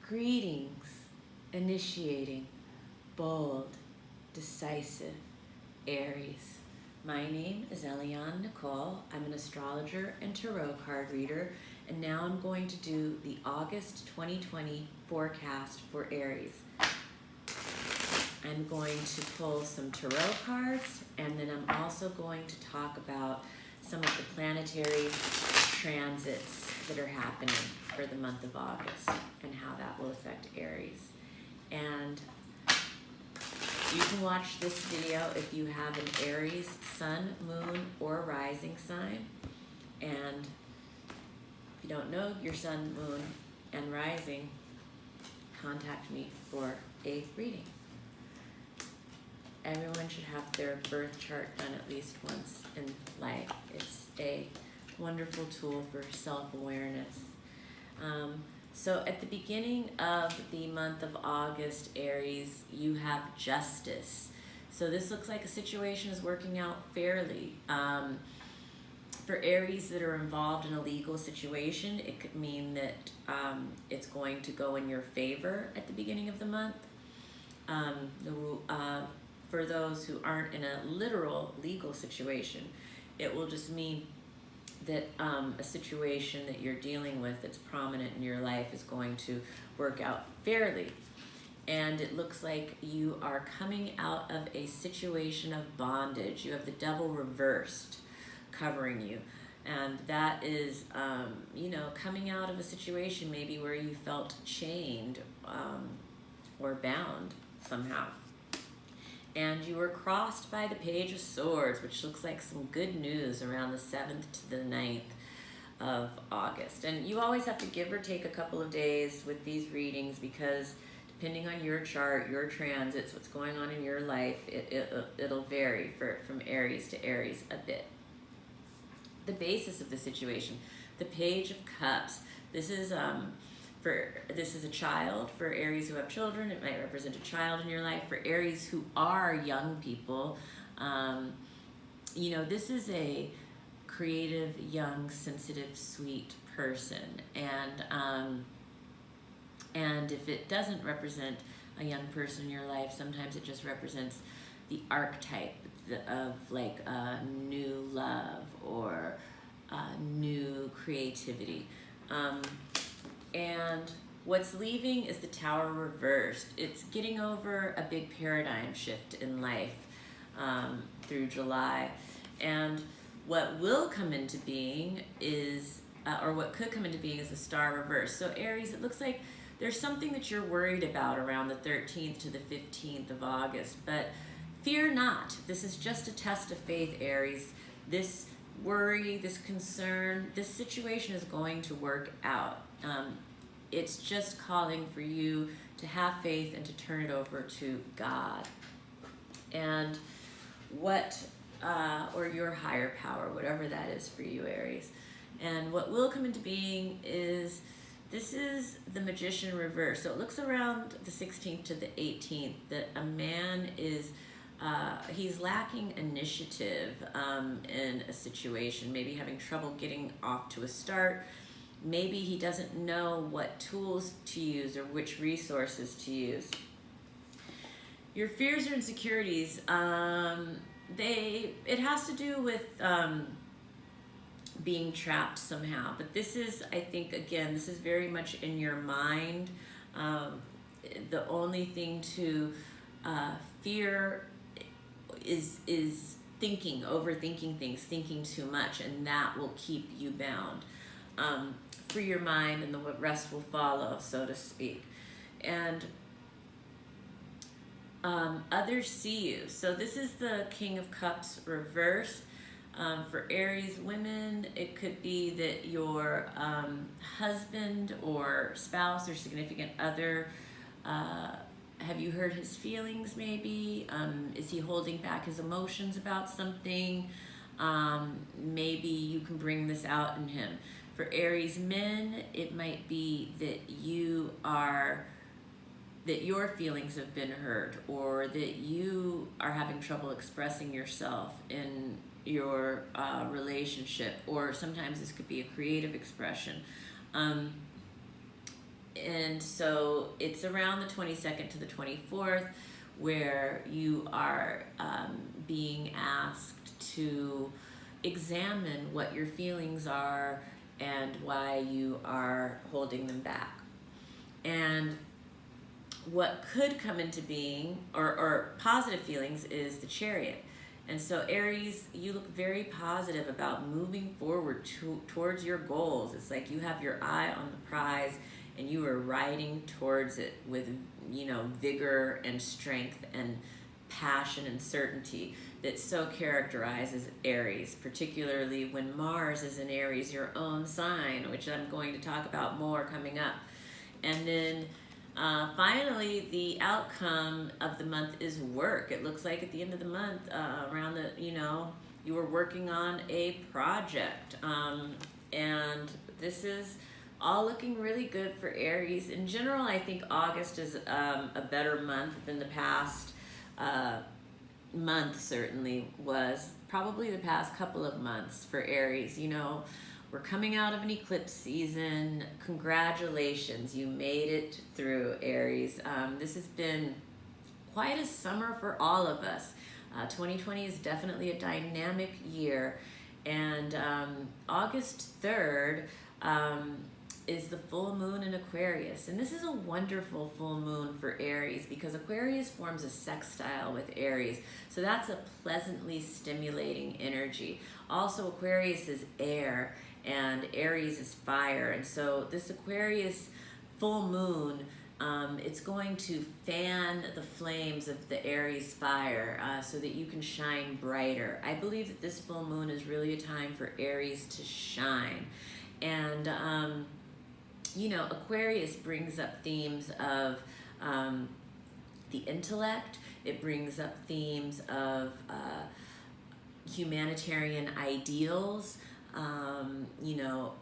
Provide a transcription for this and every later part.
Greetings, initiating, bold, decisive Aries. My name is Eliane Nicole. I'm an astrologer and tarot card reader, and now I'm going to do the August 2020 forecast for Aries. I'm going to pull some tarot cards, and then I'm also going to talk about some of the planetary transits that are happening for the month of August and how that will affect Aries. And you can watch this video if you have an Aries sun, moon, or rising sign. And if you don't know your sun, moon, and rising, contact me for a reading. Everyone should have their birth chart done at least once in life. It's a wonderful tool for self-awareness. So at the beginning of the month of August, Aries, you have justice. So this looks like a situation is working out fairly. For Aries that are involved in a legal situation, it could mean that it's going to go in your favor at the beginning of the month. For those who aren't in a literal legal situation, it will just mean that a situation that you're dealing with that's prominent in your life is going to work out fairly. And it looks like you are coming out of a situation of bondage. You have the devil reversed covering you. And that is, coming out of a situation maybe where you felt chained or bound somehow. And you were crossed by the Page of Swords, which looks like some good news around the 7th to the 9th of August. And you always have to give or take a couple of days with these readings because depending on your chart, your transits, what's going on in your life, it'll vary from Aries to Aries a bit. The basis of the situation, the Page of Cups. This is a child. For Aries who have children, it might represent a child in your life. For Aries who are young people, this is a creative, young, sensitive, sweet person. And if it doesn't represent a young person in your life, sometimes it just represents the archetype of like new love or new creativity. And what's leaving is the Tower reversed. It's getting over a big paradigm shift in life through July. And what will come into being is, or what could come into being is the Star reversed. So Aries, it looks like there's something that you're worried about around the 13th to the 15th of August. But fear not. This is just a test of faith, Aries. This worry, this concern, this situation is going to work out. It's just calling for you to have faith and to turn it over to God. And or your higher power, whatever that is for you, Aries. And what will come into being is, this is the Magician reverse. So it looks around the 16th to the 18th that a man is, he's lacking initiative in a situation, maybe having trouble getting off to a start. Maybe he doesn't know what tools to use or which resources to use. Your fears or insecurities, it has to do with being trapped somehow. But this is, I think, again, this is very much in your mind. The only thing to fear is overthinking things, thinking too much, and that will keep you bound. Free your mind and the rest will follow, so to speak. And others see you. So this is the King of Cups reverse. For Aries women, it could be that your husband or spouse or significant other, have you hurt his feelings maybe? Is he holding back his emotions about something? Maybe you can bring this out in him. For Aries men, it might be that your feelings have been hurt, or that you are having trouble expressing yourself in your relationship, or sometimes this could be a creative expression. And so it's around the 22nd to the 24th where you are being asked to examine what your feelings are and why you are holding them back. And what could come into being, or positive feelings, is the Chariot. And so Aries, you look very positive about moving forward towards your goals. It's like you have your eye on the prize and you are riding towards it with, you know, vigor and strength and passion and certainty that so characterizes Aries, particularly when Mars is in Aries, your own sign, which I'm going to talk about more coming up. And then finally, the outcome of the month is work. It looks like at the end of the month, around the, you know, you were working on a project. And this is all looking really good for Aries. In general, I think August is a better month than the past month, certainly was. Probably the past couple of months for Aries. You know, we're coming out of an eclipse season. Congratulations, you made it through, Aries. This has been quite a summer for all of us. 2020 is definitely a dynamic year. And August 3rd is the full moon in Aquarius. And this is a wonderful full moon for Aries because Aquarius forms a sextile with Aries. So that's a pleasantly stimulating energy. Also, Aquarius is air and Aries is fire. And so this Aquarius full moon, it's going to fan the flames of the Aries fire so that you can shine brighter. I believe that this full moon is really a time for Aries to shine. And you know, Aquarius brings up themes of the intellect. It brings up themes of humanitarian ideals, you know,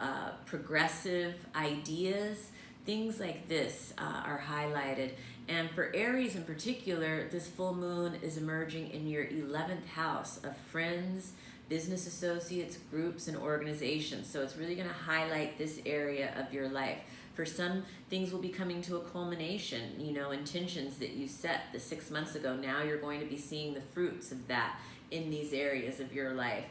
progressive ideas. Things like this are highlighted. And for Aries in particular, this full moon is emerging in your 11th house of friends, business associates, groups, and organizations. So it's really going to highlight this area of your life. For some, things will be coming to a culmination, you know, intentions that you set the 6 months ago. Now you're going to be seeing the fruits of that in these areas of your life.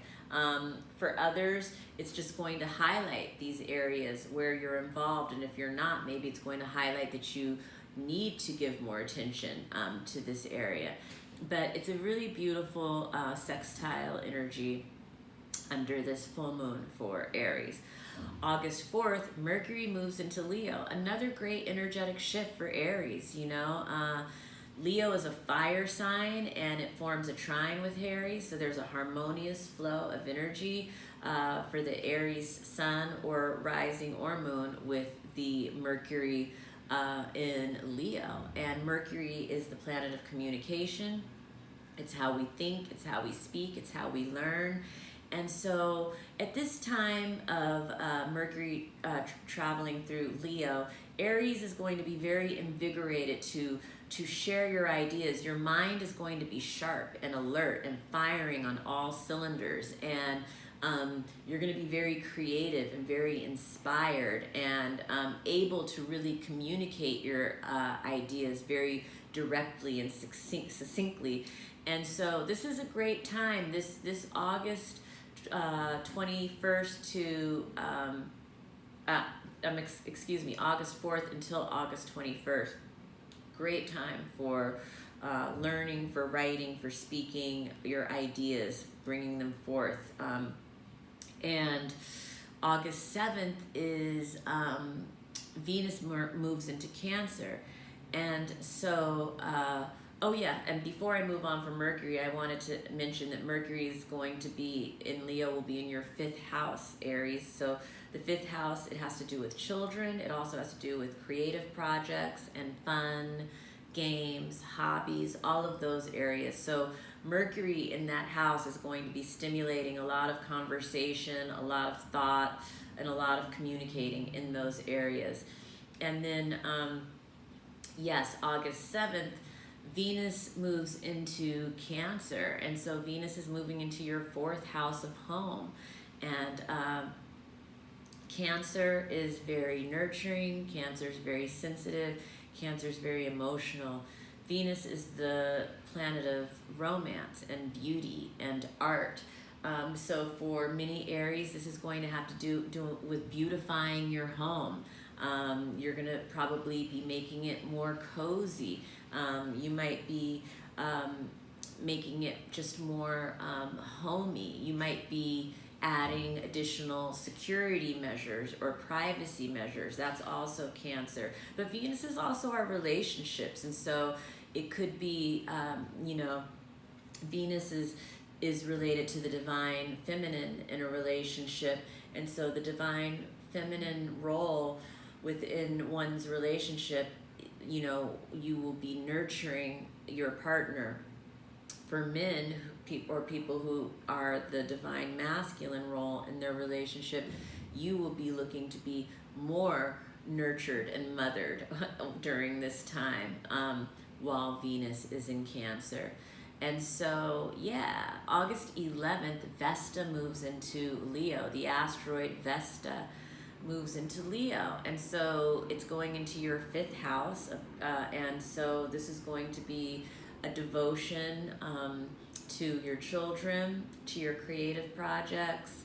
For others, it's just going to highlight these areas where you're involved. And if you're not, maybe it's going to highlight that you need to give more attention to this area. But it's a really beautiful sextile energy under this full moon for Aries. August 4th, Mercury moves into Leo. Another great energetic shift for Aries, you know. Leo is a fire sign and it forms a trine with Aries, so there's a harmonious flow of energy for the Aries sun or rising or moon with the Mercury in Leo. And Mercury is the planet of communication. It's how we think, it's how we speak, it's how we learn. And so at this time of Mercury traveling through Leo, Aries is going to be very invigorated to share your ideas. Your mind is going to be sharp and alert and firing on all cylinders. And you're going to be very creative and very inspired and able to really communicate your ideas very directly and succinctly. And so this is a great time. This August 21st to excuse me, August 4th until August 21st. Great time for learning, for writing, for speaking your ideas, bringing them forth. And August 7th is Venus moves into Cancer. And so, oh yeah, and before I move on from Mercury, I wanted to mention that Mercury is going to be in Leo, will be in your 5th house, Aries. So the 5th house, it has to do with children. It also has to do with creative projects and fun, games, hobbies, all of those areas. So Mercury in that house is going to be stimulating a lot of conversation, a lot of thought, and a lot of communicating in those areas. And then, yes, August 7th, Venus moves into Cancer. And so Venus is moving into your 4th house of home. And Cancer is very nurturing. Cancer is very sensitive. Cancer is very emotional. Venus is the planet of romance and beauty and art. So for many Aries, this is going to have to do with beautifying your home. You're going to probably be making it more cozy. You might be making it just more homey. You might be adding additional security measures or privacy measures. That's also Cancer. But Venus is also our relationships, and so it could be, Venus is related to the divine feminine in a relationship, and so the divine feminine role within one's relationship, you will be nurturing your partner. For men or people who are the divine masculine role in their relationship, you will be looking to be more nurtured and mothered during this time, while Venus is in Cancer. And so, yeah, August 11th, Vesta moves into Leo. The asteroid Vesta moves into Leo. And so it's going into your 5th house. And so this is going to be a devotion to your children, to your creative projects,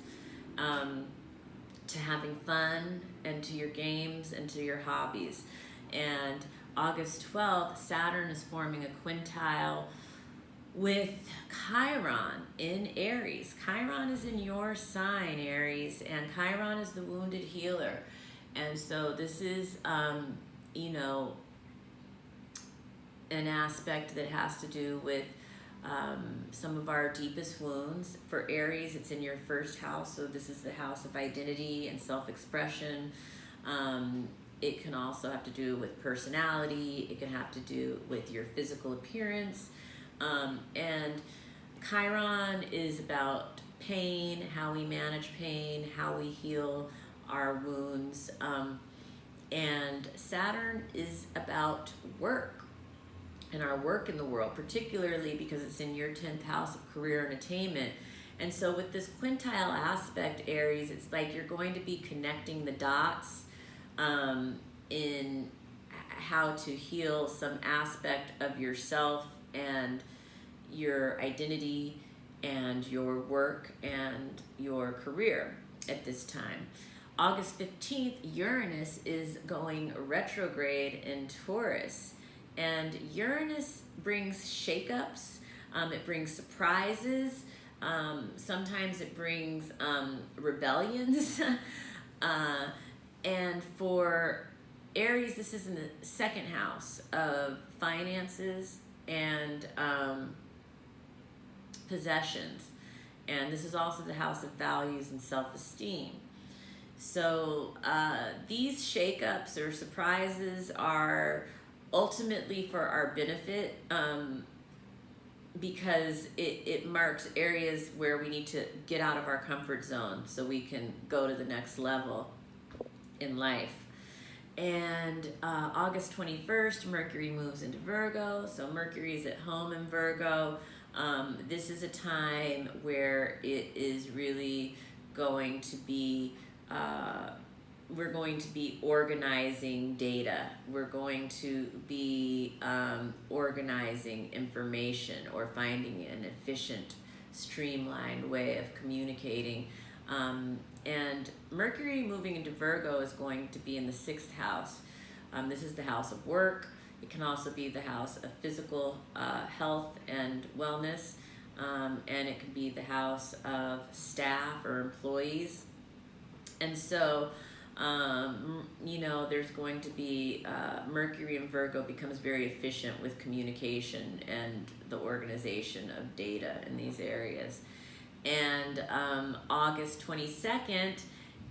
to having fun, and to your games, and to your hobbies. And August 12th, Saturn is forming a quintile with Chiron in Aries. Chiron is in your sign, Aries, and Chiron is the wounded healer. And so this is, an aspect that has to do with some of our deepest wounds. For Aries, it's in your 1st house, so this is the house of identity and self-expression. It can also have to do with personality. It can have to do with your physical appearance. And Chiron is about pain, how we manage pain, how we heal our wounds. And Saturn is about work and our work in the world, particularly because it's in your 10th house of career and attainment. And so with this quintile aspect, Aries, it's like you're going to be connecting the dots in how to heal some aspect of yourself and your identity and your work and your career at this time. August 15th, Uranus is going retrograde in Taurus. And Uranus brings shakeups, it brings surprises, sometimes it brings rebellions. And for Aries, this is in the 2nd house of finances and possessions. And this is also the house of values and self-esteem. So these shakeups or surprises are ultimately for our benefit, because it marks areas where we need to get out of our comfort zone so we can go to the next level in life. And August 21st, Mercury moves into Virgo. So Mercury is at home in Virgo. This is a time where it is really going to be we're going to be organizing data. We're going to be organizing information or finding an efficient, streamlined way of communicating. And Mercury moving into Virgo is going to be in the 6th house. This is the house of work. It can also be the house of physical health and wellness. And it can be the house of staff or employees. And so, there's going to be Mercury in Virgo becomes very efficient with communication and the organization of data in these areas. And August 22nd,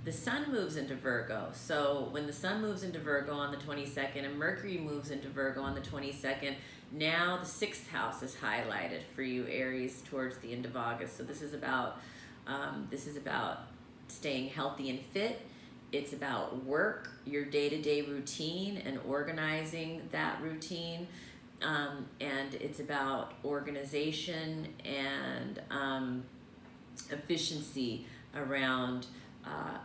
the Sun moves into Virgo. So when the Sun moves into Virgo on the 22nd and Mercury moves into Virgo on the 22nd, now the 6th house is highlighted for you, Aries, towards the end of August. So this is about staying healthy and fit. It's about work, your day-to-day routine, and organizing that routine. And it's about organization and efficiency around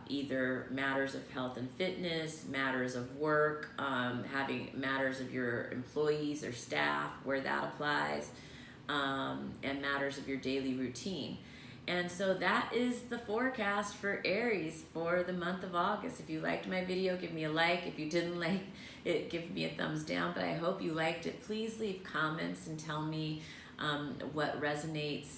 either matters of health and fitness, matters of work, having matters of your employees or staff where that applies, and matters of your daily routine. And so that is the forecast for Aries for the month of August. If you liked my video, give me a like. If you didn't like it, give me a thumbs down. But I hope you liked it. Please leave comments and tell me what resonates.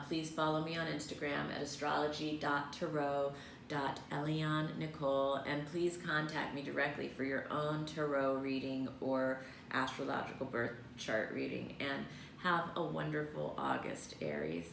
Please follow me on Instagram at astrology.tarot.Eliane Nicole. And please contact me directly for your own tarot reading or astrological birth chart reading. And have a wonderful August, Aries.